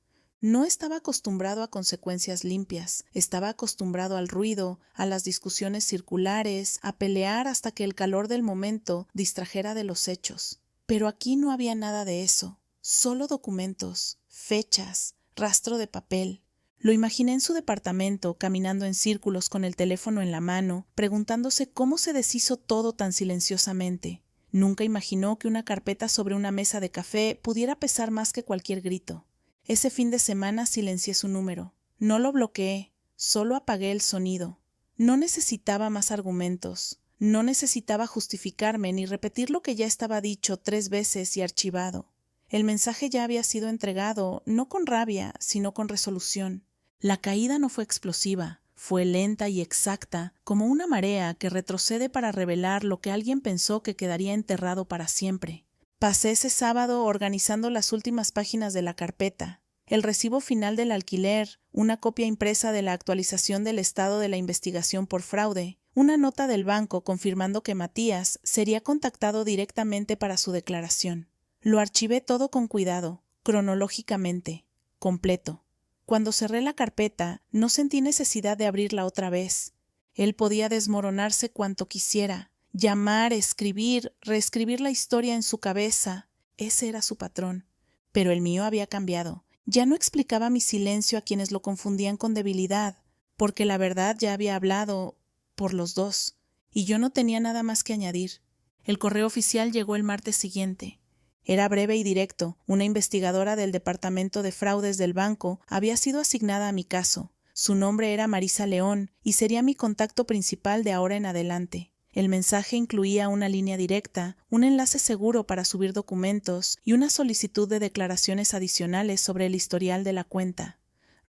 No estaba acostumbrado a consecuencias limpias, estaba acostumbrado al ruido, a las discusiones circulares, a pelear hasta que el calor del momento distrajera de los hechos. Pero aquí no había nada de eso, solo documentos, fechas, rastro de papel. Lo imaginé en su departamento, caminando en círculos con el teléfono en la mano, preguntándose cómo se deshizo todo tan silenciosamente. Nunca imaginó que una carpeta sobre una mesa de café pudiera pesar más que cualquier grito. Ese fin de semana silencié su número. No lo bloqueé, solo apagué el sonido. No necesitaba más argumentos. No necesitaba justificarme ni repetir lo que ya estaba dicho 3 veces y archivado. El mensaje ya había sido entregado, no con rabia, sino con resolución. La caída no fue explosiva, fue lenta y exacta, como una marea que retrocede para revelar lo que alguien pensó que quedaría enterrado para siempre. Pasé ese sábado organizando las últimas páginas de la carpeta, el recibo final del alquiler, una copia impresa de la actualización del estado de la investigación por fraude, una nota del banco confirmando que Matías sería contactado directamente para su declaración. Lo archivé todo con cuidado, cronológicamente, completo. Cuando cerré la carpeta, no sentí necesidad de abrirla otra vez. Él podía desmoronarse cuanto quisiera, llamar, escribir, reescribir la historia en su cabeza. Ese era su patrón. Pero el mío había cambiado. Ya no explicaba mi silencio a quienes lo confundían con debilidad, porque la verdad ya había hablado por los dos, y yo no tenía nada más que añadir. El correo oficial llegó el martes siguiente. Era breve y directo. Una investigadora del departamento de fraudes del banco había sido asignada a mi caso. Su nombre era Marisa León y sería mi contacto principal de ahora en adelante. El mensaje incluía una línea directa, un enlace seguro para subir documentos y una solicitud de declaraciones adicionales sobre el historial de la cuenta.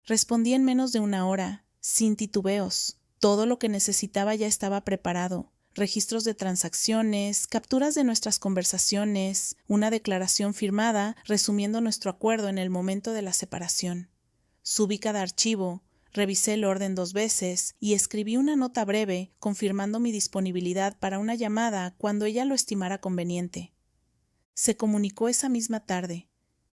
Respondí en menos de una hora, sin titubeos. Todo lo que necesitaba ya estaba preparado. Registros de transacciones, capturas de nuestras conversaciones, una declaración firmada resumiendo nuestro acuerdo en el momento de la separación. Subí cada archivo, revisé el orden 2 veces y escribí una nota breve confirmando mi disponibilidad para una llamada cuando ella lo estimara conveniente. Se comunicó esa misma tarde.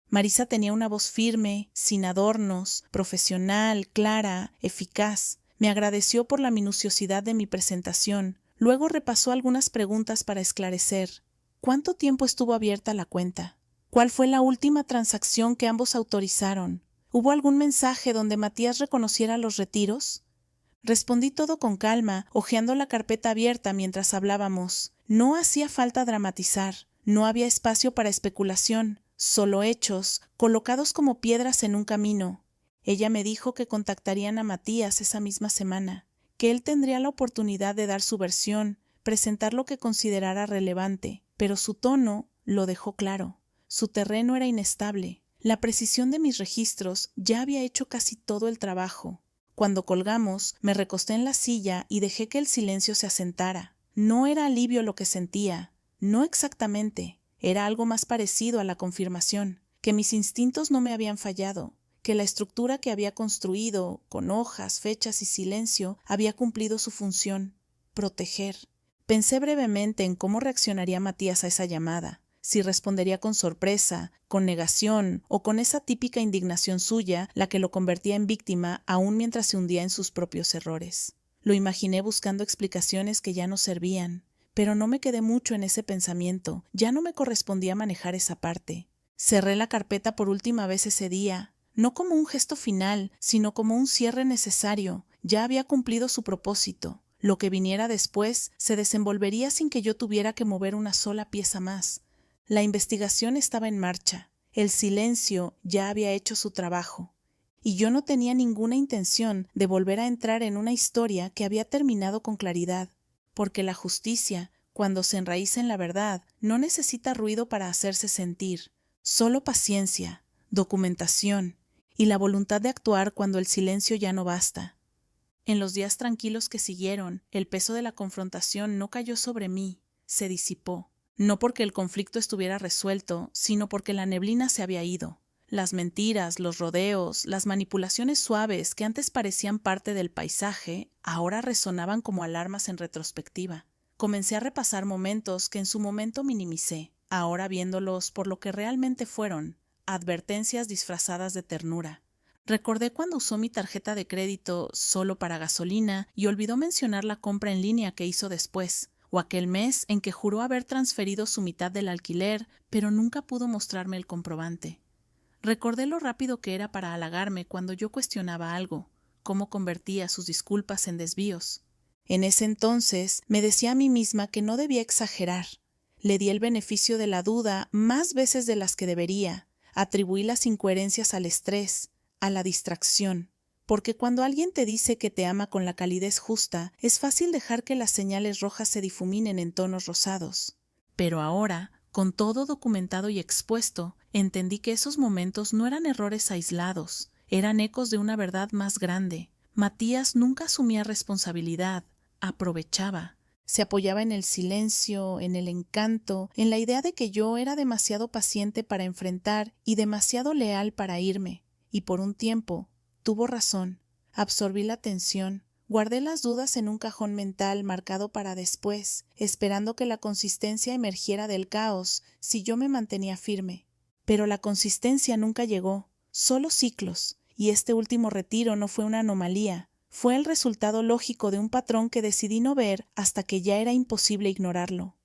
Marisa tenía una voz firme, sin adornos, profesional, clara, eficaz. Me agradeció por la minuciosidad de mi presentación. Luego repasó algunas preguntas para esclarecer. ¿Cuánto tiempo estuvo abierta la cuenta? ¿Cuál fue la última transacción que ambos autorizaron? ¿Hubo algún mensaje donde Matías reconociera los retiros? Respondí todo con calma, hojeando la carpeta abierta mientras hablábamos. No hacía falta dramatizar. No había espacio para especulación, solo hechos, colocados como piedras en un camino. Ella me dijo que contactarían a Matías esa misma semana, que él tendría la oportunidad de dar su versión, presentar lo que considerara relevante, pero su tono lo dejó claro. Su terreno era inestable. La precisión de mis registros ya había hecho casi todo el trabajo. Cuando colgamos, me recosté en la silla y dejé que el silencio se asentara. No era alivio lo que sentía. No exactamente, era algo más parecido a la confirmación, que mis instintos no me habían fallado, que la estructura que había construido, con hojas, fechas y silencio, había cumplido su función, proteger. Pensé brevemente en cómo reaccionaría Matías a esa llamada, si respondería con sorpresa, con negación o con esa típica indignación suya, la que lo convertía en víctima aún mientras se hundía en sus propios errores. Lo imaginé buscando explicaciones que ya no servían. Pero no me quedé mucho en ese pensamiento, ya no me correspondía manejar esa parte. Cerré la carpeta por última vez ese día, no como un gesto final, sino como un cierre necesario. Ya había cumplido su propósito. Lo que viniera después se desenvolvería sin que yo tuviera que mover una sola pieza más. La investigación estaba en marcha, el silencio ya había hecho su trabajo, y yo no tenía ninguna intención de volver a entrar en una historia que había terminado con claridad. Porque la justicia, cuando se enraiza en la verdad, no necesita ruido para hacerse sentir, solo paciencia, documentación y la voluntad de actuar cuando el silencio ya no basta. En los días tranquilos que siguieron, el peso de la confrontación no cayó sobre mí, se disipó, no porque el conflicto estuviera resuelto, sino porque la neblina se había ido. Las mentiras, los rodeos, las manipulaciones suaves que antes parecían parte del paisaje, ahora resonaban como alarmas en retrospectiva. Comencé a repasar momentos que en su momento minimicé, ahora viéndolos por lo que realmente fueron, advertencias disfrazadas de ternura. Recordé cuando usó mi tarjeta de crédito solo para gasolina y olvidó mencionar la compra en línea que hizo después, o aquel mes en que juró haber transferido su mitad del alquiler, pero nunca pudo mostrarme el comprobante. Recordé lo rápido que era para halagarme cuando yo cuestionaba algo, cómo convertía sus disculpas en desvíos. En ese entonces me decía a mí misma que no debía exagerar. Le di el beneficio de la duda más veces de las que debería. Atribuí las incoherencias al estrés, a la distracción. Porque cuando alguien te dice que te ama con la calidez justa, es fácil dejar que las señales rojas se difuminen en tonos rosados. Pero ahora, con todo documentado y expuesto, entendí que esos momentos no eran errores aislados, eran ecos de una verdad más grande. Matías nunca asumía responsabilidad, aprovechaba. Se apoyaba en el silencio, en el encanto, en la idea de que yo era demasiado paciente para enfrentar y demasiado leal para irme. Y por un tiempo, tuvo razón. Absorbí la tensión. Guardé las dudas en un cajón mental marcado para después, esperando que la consistencia emergiera del caos si yo me mantenía firme. Pero la consistencia nunca llegó, solo ciclos, y este último retiro no fue una anomalía, fue el resultado lógico de un patrón que decidí no ver hasta que ya era imposible ignorarlo.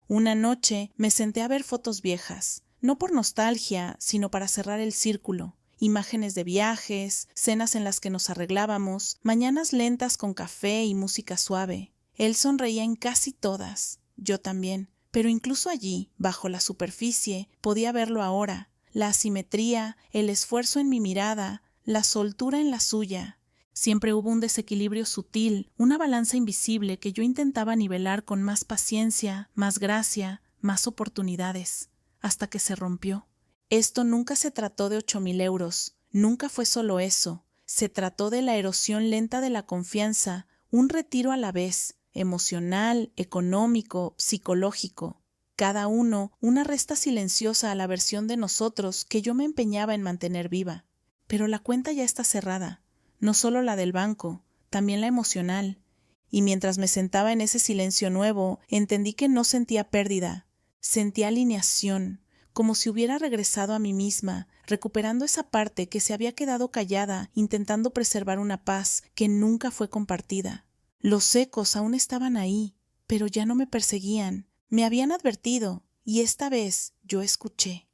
Una noche me senté a ver fotos viejas, no por nostalgia, sino para cerrar el círculo. Imágenes de viajes, cenas en las que nos arreglábamos, mañanas lentas con café y música suave. Él sonreía en casi todas, yo también, pero incluso allí, bajo la superficie, podía verlo ahora, la asimetría, el esfuerzo en mi mirada, la soltura en la suya. Siempre hubo un desequilibrio sutil, una balanza invisible que yo intentaba nivelar con más paciencia, más gracia, más oportunidades, hasta que se rompió. Esto nunca se trató de 8,000 euros, nunca fue solo eso. Se trató de la erosión lenta de la confianza, un retiro a la vez, emocional, económico, psicológico. Cada uno una resta silenciosa a la versión de nosotros que yo me empeñaba en mantener viva. Pero la cuenta ya está cerrada, no solo la del banco, también la emocional. Y mientras me sentaba en ese silencio nuevo, entendí que no sentía pérdida, sentía alineación, como si hubiera regresado a mí misma, recuperando esa parte que se había quedado callada, intentando preservar una paz que nunca fue compartida. Los ecos aún estaban ahí, pero ya no me perseguían. Me habían advertido, y esta vez yo escuché.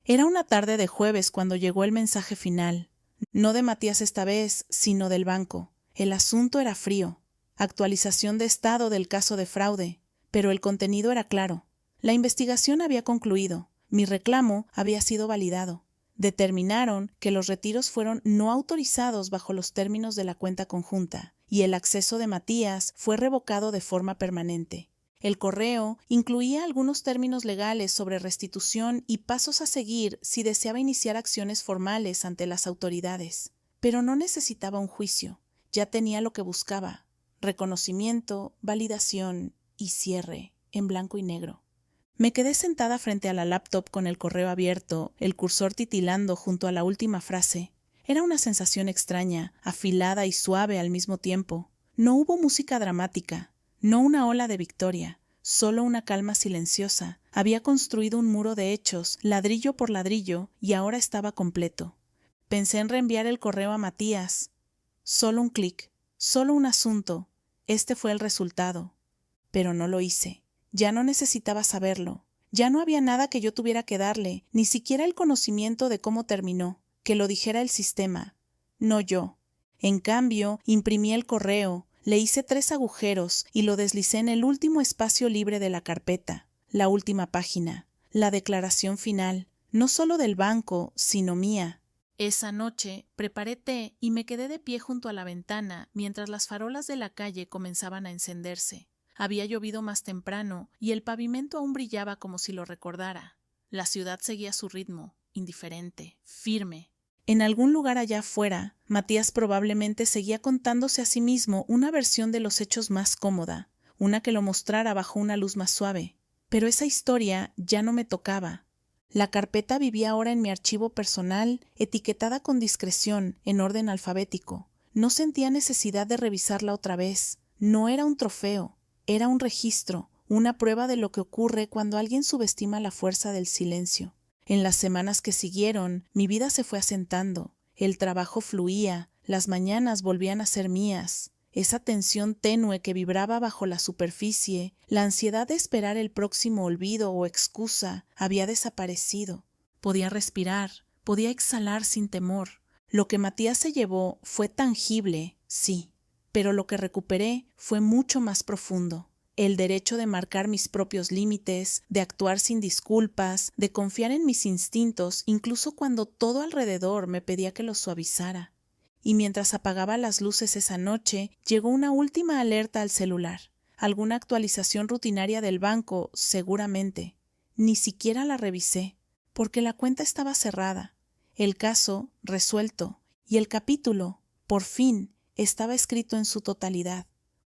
Era una tarde de jueves cuando llegó el mensaje final. No de Matías esta vez, sino del banco. El asunto era frío. Actualización de estado del caso de fraude, pero el contenido era claro. La investigación había concluido. Mi reclamo había sido validado. Determinaron que los retiros fueron no autorizados bajo los términos de la cuenta conjunta, y el acceso de Matías fue revocado de forma permanente. El correo incluía algunos términos legales sobre restitución y pasos a seguir si deseaba iniciar acciones formales ante las autoridades. Pero no necesitaba un juicio. Ya tenía lo que buscaba: reconocimiento, validación y cierre, en blanco y negro. Me quedé sentada frente a la laptop con el correo abierto, el cursor titilando junto a la última frase. Era una sensación extraña, afilada y suave al mismo tiempo. No hubo música dramática, no una ola de victoria, solo una calma silenciosa. Había construido un muro de hechos, ladrillo por ladrillo, y ahora estaba completo. Pensé en reenviar el correo a Matías. Solo un clic, solo un asunto. Este fue el resultado. Pero no lo hice. Ya no necesitaba saberlo. Ya no había nada que yo tuviera que darle, ni siquiera el conocimiento de cómo terminó. Que lo dijera el sistema, no yo. En cambio, imprimí el correo, le hice 3 agujeros y lo deslicé en el último espacio libre de la carpeta. La última página, la declaración final, no solo del banco, sino mía. Esa noche preparé té y me quedé de pie junto a la ventana mientras las farolas de la calle comenzaban a encenderse. Había llovido más temprano y el pavimento aún brillaba como si lo recordara. La ciudad seguía su ritmo, indiferente, firme. En algún lugar allá afuera, Matías probablemente seguía contándose a sí mismo una versión de los hechos más cómoda, una que lo mostrara bajo una luz más suave. Pero esa historia ya no me tocaba. La carpeta vivía ahora en mi archivo personal, etiquetada con discreción, en orden alfabético. No sentía necesidad de revisarla otra vez. No era un trofeo, era un registro, una prueba de lo que ocurre cuando alguien subestima la fuerza del silencio. En las semanas que siguieron, mi vida se fue asentando. El trabajo fluía, las mañanas volvían a ser mías. Esa tensión tenue que vibraba bajo la superficie, la ansiedad de esperar el próximo olvido o excusa, había desaparecido. Podía respirar, podía exhalar sin temor. Lo que Matías se llevó fue tangible, sí, pero lo que recuperé fue mucho más profundo. El derecho de marcar mis propios límites, de actuar sin disculpas, de confiar en mis instintos, incluso cuando todo alrededor me pedía que los suavizara. Y mientras apagaba las luces esa noche, llegó una última alerta al celular. Alguna actualización rutinaria del banco, seguramente. Ni siquiera la revisé, porque la cuenta estaba cerrada, el caso resuelto, y el capítulo, por fin, estaba escrito en su totalidad.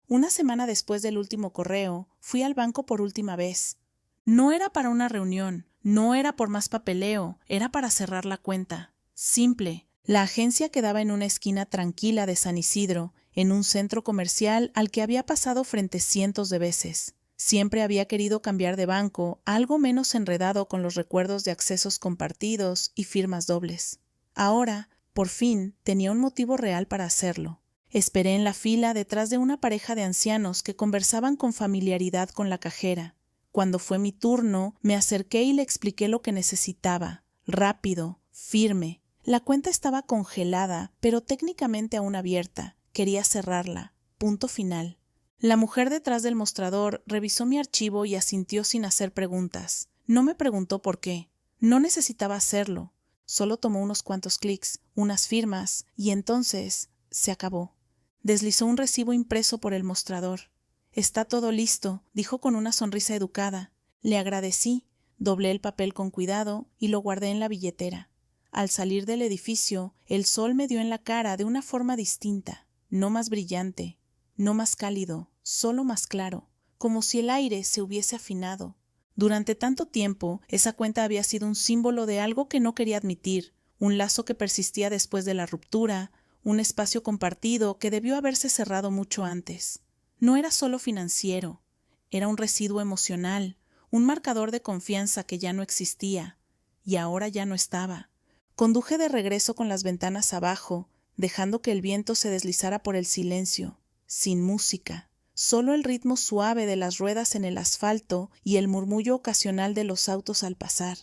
Una semana después del último correo, fui al banco por última vez. No era para una reunión, no era por más papeleo, era para cerrar la cuenta. Simple. La agencia quedaba en una esquina tranquila de San Isidro, en un centro comercial al que había pasado frente cientos de veces. Siempre había querido cambiar de banco, algo menos enredado con los recuerdos de accesos compartidos y firmas dobles. Ahora, por fin, tenía un motivo real para hacerlo. Esperé en la fila detrás de una pareja de ancianos que conversaban con familiaridad con la cajera. Cuando fue mi turno, me acerqué y le expliqué lo que necesitaba. Rápido, firme. La cuenta estaba congelada, pero técnicamente aún abierta. Quería cerrarla. Punto final. La mujer detrás del mostrador revisó mi archivo y asintió sin hacer preguntas. No me preguntó por qué. No necesitaba hacerlo. Solo tomó unos cuantos clics, unas firmas, y entonces se acabó. Deslizó un recibo impreso por el mostrador. «Está todo listo», dijo con una sonrisa educada. Le agradecí, doblé el papel con cuidado y lo guardé en la billetera. Al salir del edificio, el sol me dio en la cara de una forma distinta, no más brillante, no más cálido, solo más claro, como si el aire se hubiese afinado. Durante tanto tiempo, esa cuenta había sido un símbolo de algo que no quería admitir, un lazo que persistía después de la ruptura, un espacio compartido que debió haberse cerrado mucho antes. No era solo financiero, era un residuo emocional, un marcador de confianza que ya no existía, y ahora ya no estaba. Conduje de regreso con las ventanas abajo, dejando que el viento se deslizara por el silencio, sin música. Solo el ritmo suave de las ruedas en el asfalto y el murmullo ocasional de los autos al pasar.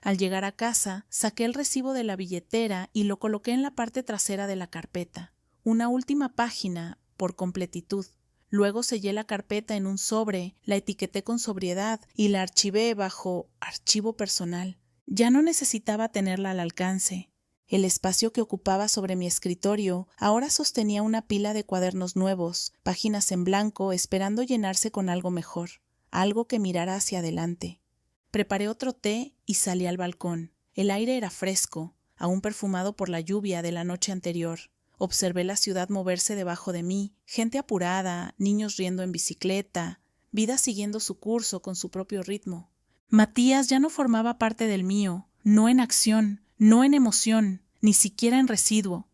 Al llegar a casa, saqué el recibo de la billetera y lo coloqué en la parte trasera de la carpeta. Una última página, por completitud. Luego sellé la carpeta en un sobre, la etiqueté con sobriedad y la archivé bajo archivo personal. Ya no necesitaba tenerla al alcance. El espacio que ocupaba sobre mi escritorio ahora sostenía una pila de cuadernos nuevos, páginas en blanco esperando llenarse con algo mejor, algo que mirara hacia adelante. Preparé otro té y salí al balcón. El aire era fresco, aún perfumado por la lluvia de la noche anterior. Observé la ciudad moverse debajo de mí, gente apurada, niños riendo en bicicleta, vida siguiendo su curso con su propio ritmo. Matías ya no formaba parte del mío, no en acción, no en emoción, ni siquiera en residuo.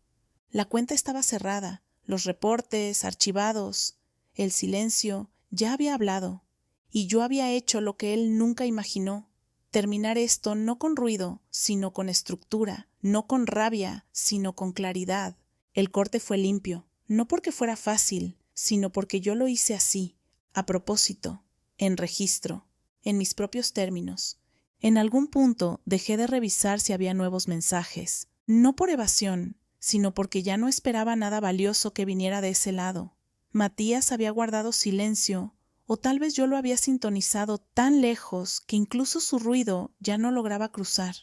La cuenta estaba cerrada, los reportes archivados, el silencio ya había hablado, y yo había hecho lo que él nunca imaginó, terminar esto no con ruido, sino con estructura, no con rabia, sino con claridad. El corte fue limpio, no porque fuera fácil, sino porque yo lo hice así, a propósito, en registro, en mis propios términos. En algún punto dejé de revisar si había nuevos mensajes, no por evasión, sino porque ya no esperaba nada valioso que viniera de ese lado. Matías había guardado silencio, o tal vez yo lo había sintonizado tan lejos que incluso su ruido ya no lograba cruzar.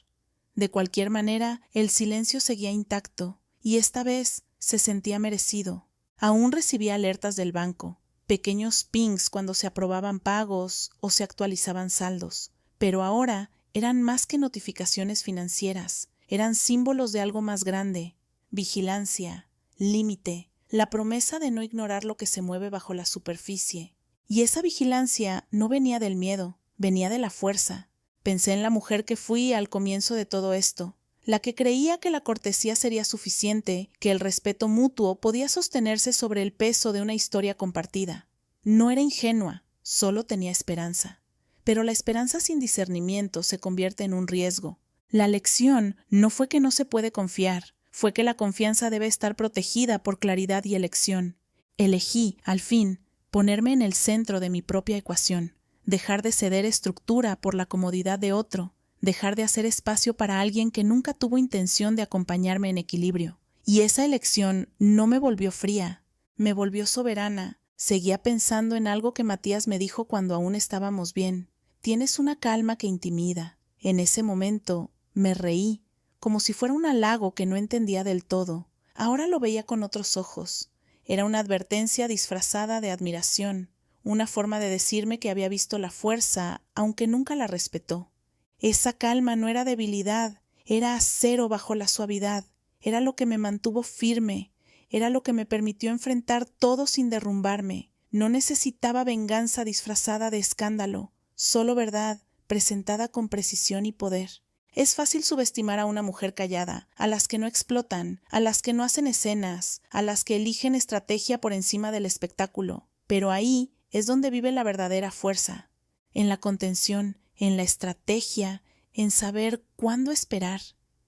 De cualquier manera, el silencio seguía intacto, y esta vez se sentía merecido. Aún recibía alertas del banco, pequeños pings cuando se aprobaban pagos o se actualizaban saldos. Pero ahora eran más que notificaciones financieras, eran símbolos de algo más grande, vigilancia, límite, la promesa de no ignorar lo que se mueve bajo la superficie. Y esa vigilancia no venía del miedo, venía de la fuerza. Pensé en la mujer que fui al comienzo de todo esto, la que creía que la cortesía sería suficiente, que el respeto mutuo podía sostenerse sobre el peso de una historia compartida. No era ingenua, solo tenía esperanza. Pero la esperanza sin discernimiento se convierte en un riesgo. La lección no fue que no se puede confiar, fue que la confianza debe estar protegida por claridad y elección. Elegí, al fin, ponerme en el centro de mi propia ecuación, dejar de ceder estructura por la comodidad de otro, dejar de hacer espacio para alguien que nunca tuvo intención de acompañarme en equilibrio. Y esa elección no me volvió fría, me volvió soberana. Seguía pensando en algo que Matías me dijo cuando aún estábamos bien. Tienes una calma que intimida. En ese momento me reí, como si fuera un halago que no entendía del todo. Ahora lo veía con otros ojos. Era una advertencia disfrazada de admiración, una forma de decirme que había visto la fuerza, aunque nunca la respetó. Esa calma no era debilidad, era acero bajo la suavidad, era lo que me mantuvo firme, era lo que me permitió enfrentar todo sin derrumbarme. No necesitaba venganza disfrazada de escándalo, solo verdad, presentada con precisión y poder. Es fácil subestimar a una mujer callada, a las que no explotan, a las que no hacen escenas, a las que eligen estrategia por encima del espectáculo. Pero ahí es donde vive la verdadera fuerza, en la contención, en la estrategia, en saber cuándo esperar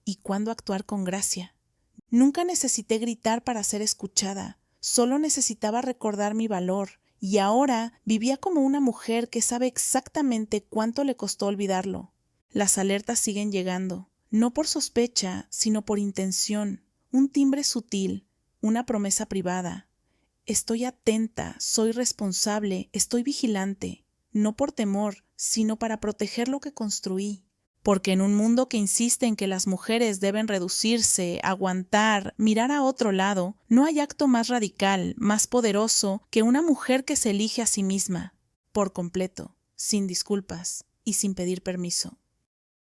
y cuándo actuar con gracia. Nunca necesité gritar para ser escuchada, solo necesitaba recordar mi valor, y ahora vivía como una mujer que sabe exactamente cuánto le costó olvidarlo. Las alertas siguen llegando, no por sospecha, sino por intención, un timbre sutil, una promesa privada. Estoy atenta, soy responsable, estoy vigilante, no por temor, sino para proteger lo que construí. Porque en un mundo que insiste en que las mujeres deben reducirse, aguantar, mirar a otro lado, no hay acto más radical, más poderoso que una mujer que se elige a sí misma, por completo, sin disculpas y sin pedir permiso.